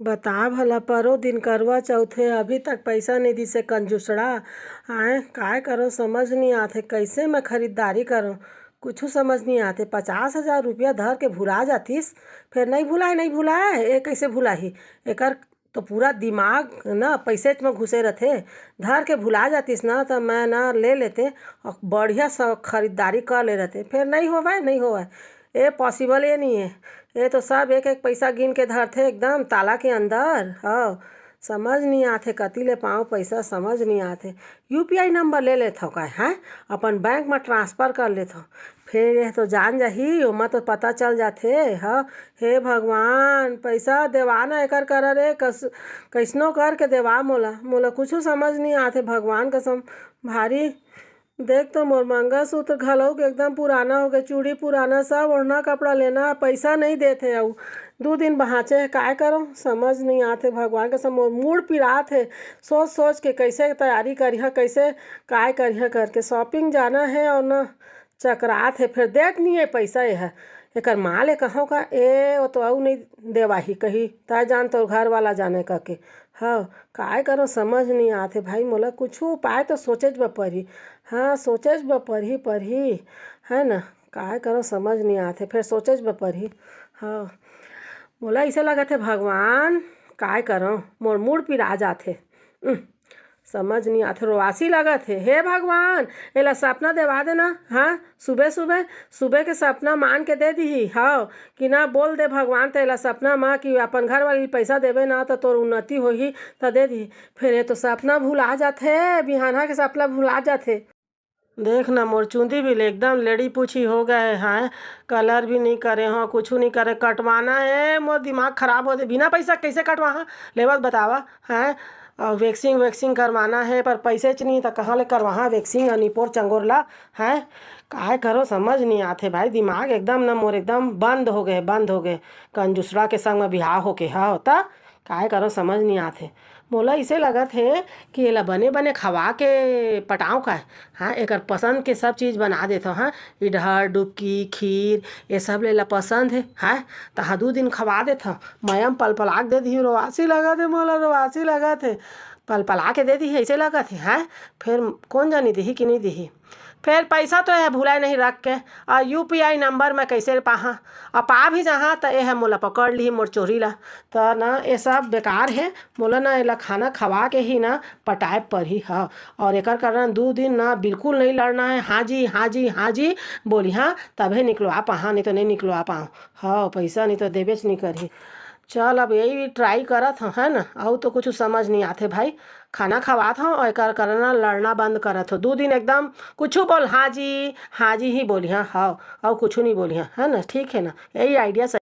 बता भला परो दिन करवा चौथ है अभी तक पैसा नहीं दी से कंजूसड़ा। आए काय करो समझ नहीं आते कैसे मैं खरीदारी करूं। कुछ समझ नहीं आते 50,000 रुपया धर के भुला जातीस। फिर नहीं भुलाए नहीं भुलाए ये कैसे भुलाही। एकर तो पूरा दिमाग ना पैसे में घुसे रहते। धर के भुला जातीस ना तो मैं ना ले लेते और बढ़िया सा खरीदारी कर ले रहते। फिर नहीं होवा नहीं होवा ये पॉसिबल ये नहीं है। ये तो सब एक एक पैसा गिन के धरते एकदम ताला के अंदर। हाँ समझ नहीं आते कति ले पाँव पैसा समझ नहीं आते। यूपीआई नंबर ले लेते हो का है अपन बैंक में ट्रांसफ़र कर लेते हो। फिर यह तो जान जाही ओमा तो पता चल जाते। हाँ हे भगवान पैसा देवाना एकर कर रे कैसनो कर के देवा मोला मोला कुछ समझ नहीं आते भगवान कसम भारी। देख तो मोर मंगलसूत्र घलोक एकदम पुराना हो गया चूड़ी पुराना सब ओढ़ना कपड़ा लेना पैसा नहीं देते अउ 2 दिन बहाचे है काय करो समझ नहीं आते भगवान का सब मूड पिरात है। सोच सोच के कैसे तैयारी करिहा कैसे काय करिहा करके शॉपिंग जाना है और न चकरात है। फिर देख नहीं है पैसा यह एकर माल है कहाँ का ए वो तो आऊ नहीं देवाही कही ताय जान तो घर वाला जाने करके। हाँ काय करो समझ नहीं आते भाई मोला कुछ उपाय तो सोचेज ब पड़ी। हाँ सोचेज ब पढ़ी है ना काय करो समझ नहीं आते फिर सोचेज ब पढ़ी। हाँ मोला ऐसे लगत है भगवान काय करो मोर मूड पिरा जाते। समझ नहीं आते रोआसी लगत है हे भगवान एला सपना देवा देना। हाँ सुबह सुबह सुबह के सपना मान के दे दी। हाँ कि ना बोल दे भगवान तो एला सपना माँ कि अपन घर वाली पैसा देवे ना तो तोर उन्नति होही तो दे दी। फिर ये तो सपना भुला जाते बिहाना के सपना भुला जाते। देख ना मोर चूंदी भी एकदम लेडी पूछी हो गए हैं कलर भी नहीं करे हो कुछ नहीं करे कटवाना है मोर दिमाग खराब हो दे बिना पैसा कैसे कटवा हाँ लेवत बतावा हैं। और वैक्सिंग करवाना है पर पैसे च नहीं तो कहाँ ले करवा वैक्सिंग अनिपोर चंगोरला है काय करो समझ नहीं आते भाई दिमाग एकदम ना मोर एकदम बंद हो गए कंजूसरा के संग में बिहार होके हाँ होता काय करो समझ नहीं आते। मोला इसे लगत है कि एला बने बने खवा के पटाओ का हाँ एकर पसंद के सब चीज़ बना देते हाँ इडहर डुबकी खीर ये सब लेला पसंद है हाँ तो हाँ 2 दिन खवा देता मयम पल पलाक दे दी रोआसी लगा थे मोला रोआसी लगा थे पल पला के दे दी ऐसे लगा थे हाँ फिर कौन जानी दी कि नहीं दी। फिर पैसा तो यह भुलाए नहीं रख के और यूपीआई नंबर मैं कैसे पाहा और पा भी जहाँ तो यह मोला पकड़ ली मोर चोरी ला तो ना ये सब बेकार है। मोला ना एला खाना खवा के ही ना पटाए पर ही हाँ और एकर कारण 2 दिन ना बिल्कुल नहीं लड़ना है। हाँ जी हाँ जी हाँ जी बोली हाँ तभी निकलवा पाहा नहीं तो नहीं निकलवा पाऊँ। हाँ पैसा नहीं तो देवेच नहीं करी। चल अब यही ट्राई करत हूँ है ना और तो कुछ समझ नहीं आते भाई खाना खवात हूँ और एकर करना लड़ना बंद करत हो 2 दिन एकदम कुछ बोल हाँ जी ही बोली हाँ और कुछ नहीं बोली है ना ठीक है ना यही आइडिया सही।